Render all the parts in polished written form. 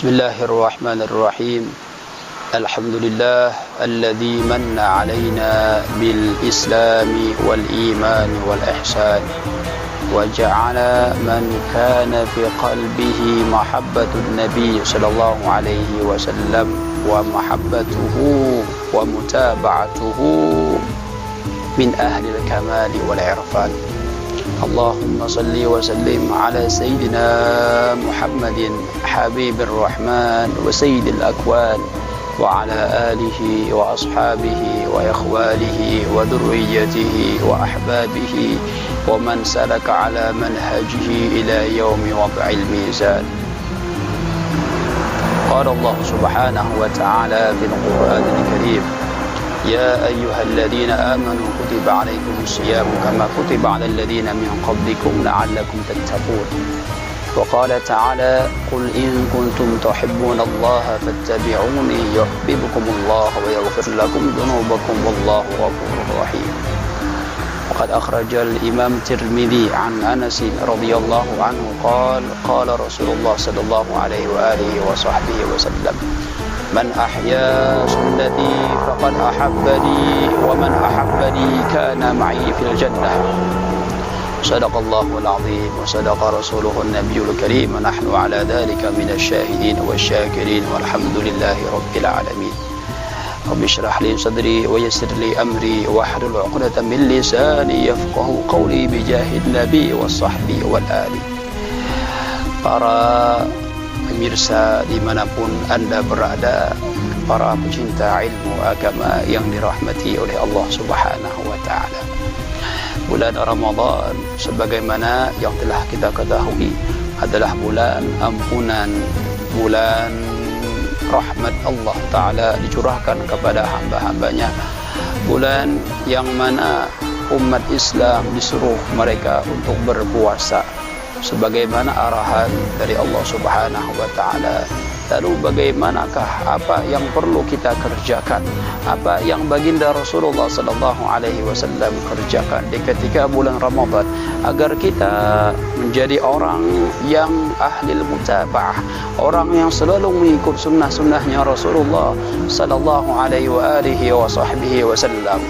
Bismillahirrahmanirrahim. Alhamdulillah alladzi manna alaina bil islami wal iman wal ihsan wa ja'ala man kana fi qalbihi mahabbatun nabiy sallallahu alaihi wasallam wa mahabbatuhu wa mutaba'atuhu min ahli al-kamal wal irfan. Allahumma salli wa sallim ala sayyidina Muhammadin habibir rahman wa sayyidil akwan wa ala alihi wa ashabihi wa ikhwalihi wa dhurriyyatihi wa ahbabihi wa man salaka ala manhajihi ila yaumi wad'il mizan. Qala Allah subhanahu wa ta'ala fil Qur'anil Karim: Ya ayyuhalladzina amanu kutiba alaikumus siyam kama kutiba alal ladzina min qablikum la'allakum tattaqun. Wa qala ta'ala: Qul in kuntum tuhibbunallaha fattabi'uni yuhibbukumullah wa yaghfir lakum dhunubakum wallahu ghafurur rahim. وقد أخرج الإمام الترمذي عن أنس رضي الله عنه قال قال رسول الله صلى الله عليه وآله وصحبه وسلم: من أحيا سنتي فقد أحبني ومن أحبني كان معي في الجنة. صدق الله العظيم وصدق رسوله النبي الكريم ونحن على ذلك من الشاهدين والشاكرين والحمد لله رب العالمين. رب اشرح لي صدري ويسر لي أمري واحلل عقدة من لساني يفقهوا قولي بجاه النبي والصحب والآل. Para pemirsa dimanapun Anda berada, para pecinta ilmu agama yang dirahmati oleh Allah Subhanahu wa Ta'ala, bulan Ramadan sebagaimana yang telah kita ketahui adalah bulan ampunan, bulan rahmat Allah Ta'ala dicurahkan kepada hamba-hambanya, bulan yang mana umat Islam disuruh mereka untuk berpuasa sebagaimana arahan dari Allah Subhanahu wa Ta'ala. Lalu bagaimanakah apa yang perlu kita kerjakan, apa yang baginda Rasulullah sallallahu alaihi wasallam kerjakan di ketika bulan Ramadan agar kita menjadi orang yang ahli mutaba'ah, orang yang selalu mengikut sunnah-sunnahnya Rasulullah sallallahu alaihi wasallam,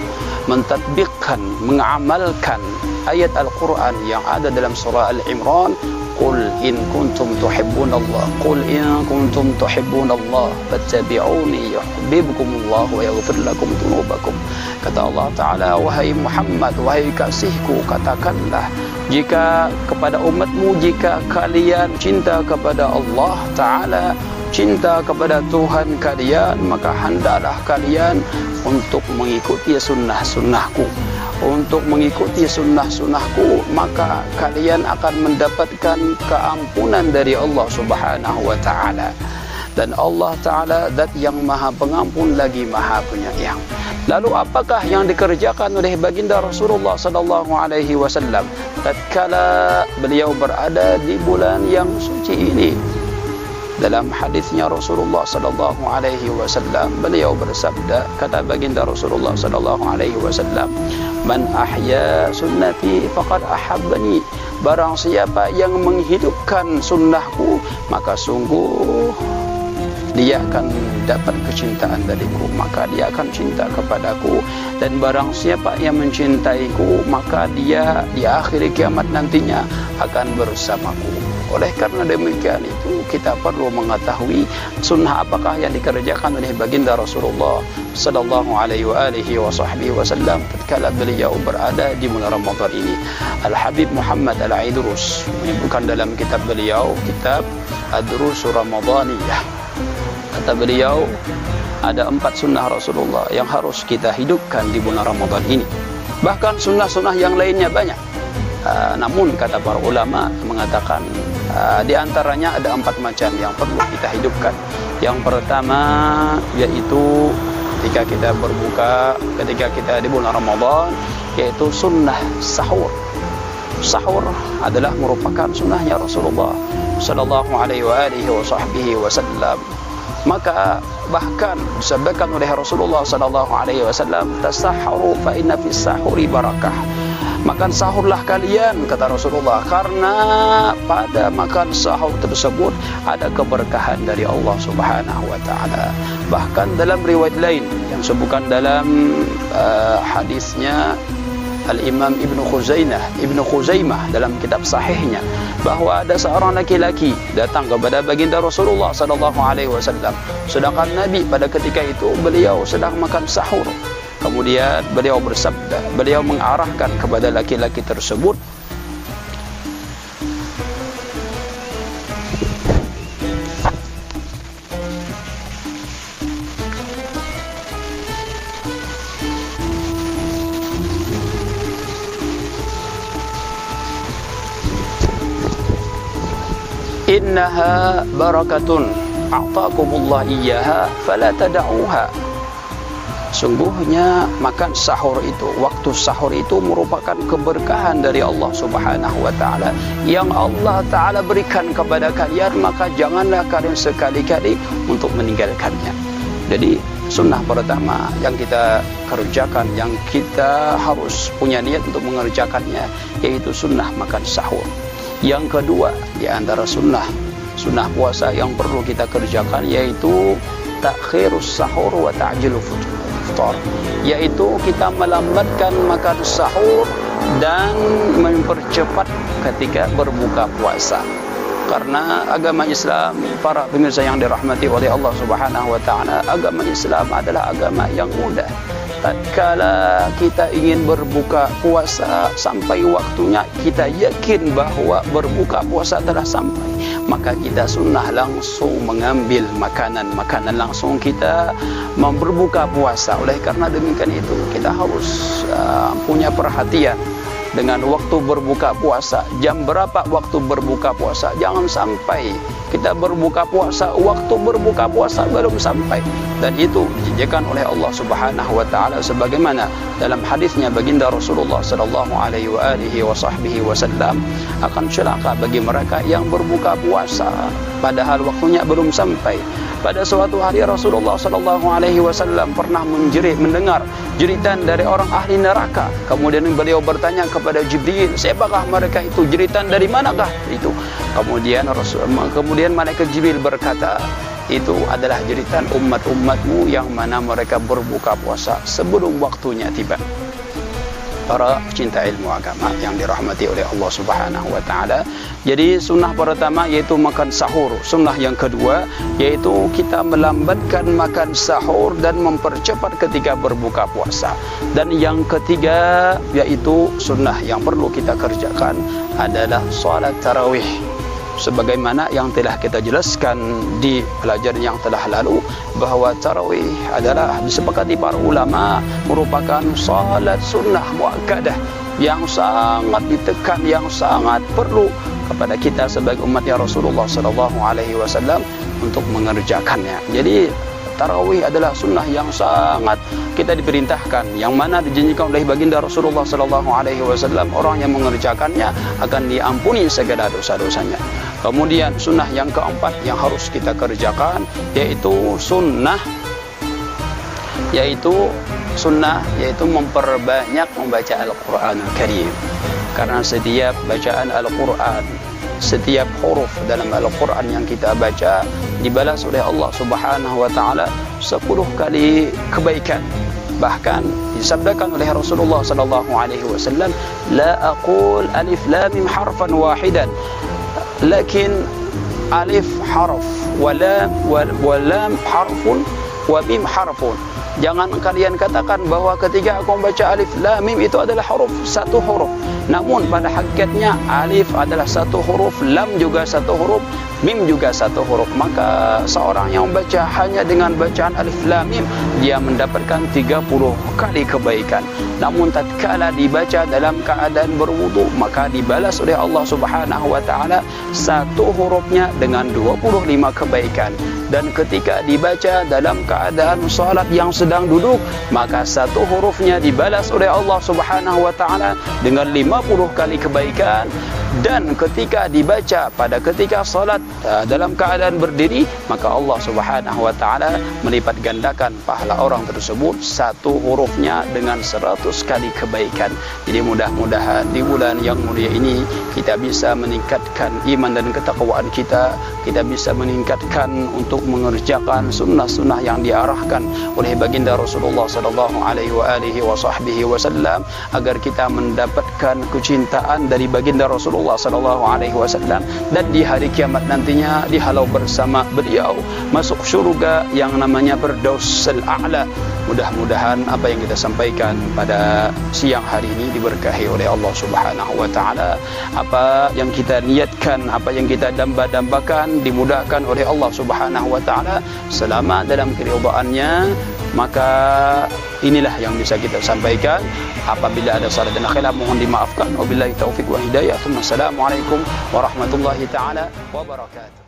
mentadbiqkan, mengamalkan ayat Al-Quran yang ada dalam surah Al-Imran. Qul in kuntum tuhibbunallah, Qul in kuntum tuhibbunallah fattabi'uni yuhibbukumullah wa yaghfir lakum dhunubakum. Kata Allah Ta'ala, wahai Muhammad, wahai kasihku, katakanlah jika kepada umatmu, jika kalian cinta kepada Allah Ta'ala, cinta kepada Tuhan kalian, maka hendaklah kalian untuk mengikuti sunnah-sunnahku. Untuk mengikuti sunnah-sunnahku, maka kalian akan mendapatkan keampunan dari Allah Subhanahu wa Ta'ala. Dan Allah Ta'ala zat yang maha pengampun lagi maha penyayang. Lalu apakah yang dikerjakan oleh baginda Rasulullah sallallahu alaihi wasallam tatkala beliau berada di bulan yang suci ini? Dalam hadisnya Rasulullah sallallahu alaihi wasallam, beliau bersabda, kata baginda Rasulullah sallallahu alaihi wasallam, man ahya sunnati faqad ahabbani. Barang siapa yang menghidupkan sunnahku, maka sungguh dia akan dapat kecintaan dariku, maka dia akan cinta kepadaku. Dan barang siapa yang mencintaiku, maka dia di akhir kiamat nantinya akan bersamaku. Oleh karena demikian itu, kita perlu mengetahui sunnah apakah yang dikerjakan oleh baginda Rasulullah sallallahu alaihi wasallam tatkala beliau berada di bulan Ramadan ini. Al-Habib Muhammad Al-Aidrus menyebutkan dalam kitab beliau, kitab Ad-Durus Ramadaniyah, kata beliau, ada 4 sunnah Rasulullah yang harus kita hidupkan di bulan Ramadan ini. Bahkan sunnah-sunnah yang lainnya banyak. Namun kata para ulama mengatakan di antaranya ada 4 macam yang perlu kita hidupkan. Yang pertama yaitu ketika kita berbuka, ketika kita di bulan Ramadan, yaitu sunnah sahur. Sahur adalah merupakan sunnahnya Rasulullah sallallahu alaihi wasallam. Maka bahkan disabdakan oleh Rasulullah sallallahu alaihi wasallam, tasahharu fa inna fis sahuri barakah. makan sahurlah kalian, kata Rasulullah, karena pada makan sahur tersebut ada keberkahan dari Allah Subhanahu wa taala. Bahkan dalam riwayat lain yang sebutkan dalam hadisnya Al-Imam Ibnu Khuzaimah dalam kitab sahihnya, bahwa ada seorang laki-laki datang kepada baginda Rasulullah sallallahu alaihi wasallam, sedangkan Nabi pada ketika itu beliau sedang makan sahur. Kemudian beliau bersabda, beliau mengarahkan kepada laki-laki tersebut, innaha barakatun a'taakumullah iyyaha fala tada'uha. Sungguhnya makan sahur itu, waktu sahur itu merupakan keberkahan dari Allah Subhanahu wa taala yang Allah taala berikan kepada kalian, maka janganlah kalian sekali-kali untuk meninggalkannya. Jadi sunnah pertama yang kita kerjakan, yang kita harus punya niat untuk mengerjakannya, yaitu sunnah makan sahur. Yang kedua, di antara sunnah puasa yang perlu kita kerjakan, yaitu takhirus sahur wa ta'jilul futur, yaitu kita melambatkan makan sahur dan mempercepat ketika berbuka puasa. Karena agama Islam, para pemirsa yang dirahmati oleh Allah Subhanahu wa taala, agama Islam adalah agama yang mudah. Tatkala kita ingin berbuka puasa sampai waktunya, kita yakin bahwa berbuka puasa telah sampai, maka kita sunnah langsung mengambil makanan langsung kita berbuka puasa. Oleh karena demikian itu, kita harus punya perhatian dengan waktu berbuka puasa. Jam berapa waktu berbuka puasa? Jangan sampai kita berbuka puasa, waktu berbuka puasa belum sampai. Dan itu dijanjikan oleh Allah Subhanahu wa taala sebagaimana dalam hadisnya baginda Rasulullah sallallahu alaihi wasallam, akan celaka bagi mereka yang berbuka puasa padahal waktunya belum sampai. Pada suatu hari Rasulullah sallallahu alaihi wasallam pernah mendengar jeritan dari orang ahli neraka. Kemudian beliau bertanya kepada Jibril, siapakah mereka itu? Jeritan dari manakah itu? Kemudian malaikat Jibril berkata, itu adalah jeritan umat-umatmu yang mana mereka berbuka puasa sebelum waktunya tiba. Para cinta ilmu agama yang dirahmati oleh Allah Subhanahu wa taala. Jadi sunnah pertama yaitu makan sahur. Sunnah yang kedua yaitu kita melambatkan makan sahur dan mempercepat ketika berbuka puasa. Dan yang ketiga yaitu sunnah yang perlu kita kerjakan adalah salat tarawih. Sebagaimana yang telah kita jelaskan di pelajaran yang telah lalu, bahwa tarawih adalah disepakati para ulama merupakan salat sunnah muakkadah yang sangat ditekan, yang sangat perlu kepada kita sebagai umatnya Rasulullah sallallahu alaihi wasallam untuk mengerjakannya. Jadi tarawih adalah sunnah yang sangat kita diperintahkan, yang mana dijanjikan oleh baginda Rasulullah sallallahu alaihi wasallam, orang yang mengerjakannya akan diampuni segala dosa-dosanya. Kemudian sunnah yang keempat yang harus kita kerjakan yaitu sunnah memperbanyak membaca Al-Qur'anul Karim. Karena setiap bacaan Al-Qur'an, setiap huruf dalam Al-Qur'an yang kita baca dibalas oleh Allah Subhanahu wa taala 10 kali kebaikan. Bahkan disabdakan oleh Rasulullah sallallahu alaihi wasallam, la aqul alif lam mim harfan wahidan, lakin alif harf wa lam harfun wa mim harfun. Jangan kalian katakan bahwa ketika aku membaca alif lam mim itu adalah satu huruf. Namun pada hakikatnya alif adalah satu huruf, lam juga satu huruf, mim juga satu huruf. Maka seorang yang membaca hanya dengan bacaan alif lam mim, dia mendapatkan 30 kali kebaikan. Namun tatkala dibaca dalam keadaan berwudu, maka dibalas oleh Allah Subhanahu wa taala satu hurufnya dengan 25 kebaikan. Dan ketika dibaca dalam keadaan salat yang sedang duduk, maka satu hurufnya dibalas oleh Allah Subhanahu wa taala dengan 50 kali kebaikan. dan ketika dibaca pada ketika salat dalam keadaan berdiri, maka Allah Subhanahu wa taala melipat gandakan pahala orang tersebut satu hurufnya dengan 100 kali kebaikan. Jadi mudah-mudahan di bulan yang mulia ini kita bisa meningkatkan iman dan ketakwaan kita bisa meningkatkan untuk mengerjakan sunnah-sunnah yang diarahkan oleh baginda Rasulullah sallallahu alaihi wasallam, agar kita mendapatkan kecintaan dari baginda Rasulullah sallallahu alaihi wasallam, dan di hari kiamat nantinya dihalau bersama beliau masuk syurga yang namanya Firdausul A'la. Mudah-mudahan apa yang kita sampaikan pada siang hari ini diberkahi oleh Allah Subhanahu wa taala. Apa yang kita niatkan, apa yang kita damba-dambakan dimudahkan oleh Allah Subhanahu wa taala selama dalam keridhaannya. Maka inilah yang bisa kita sampaikan. Apabila ada salah dan khilaf mohon dimaafkan. Wabillahi taufik wa hidayah. Assalamualaikum warahmatullahi taala wabarakatuh.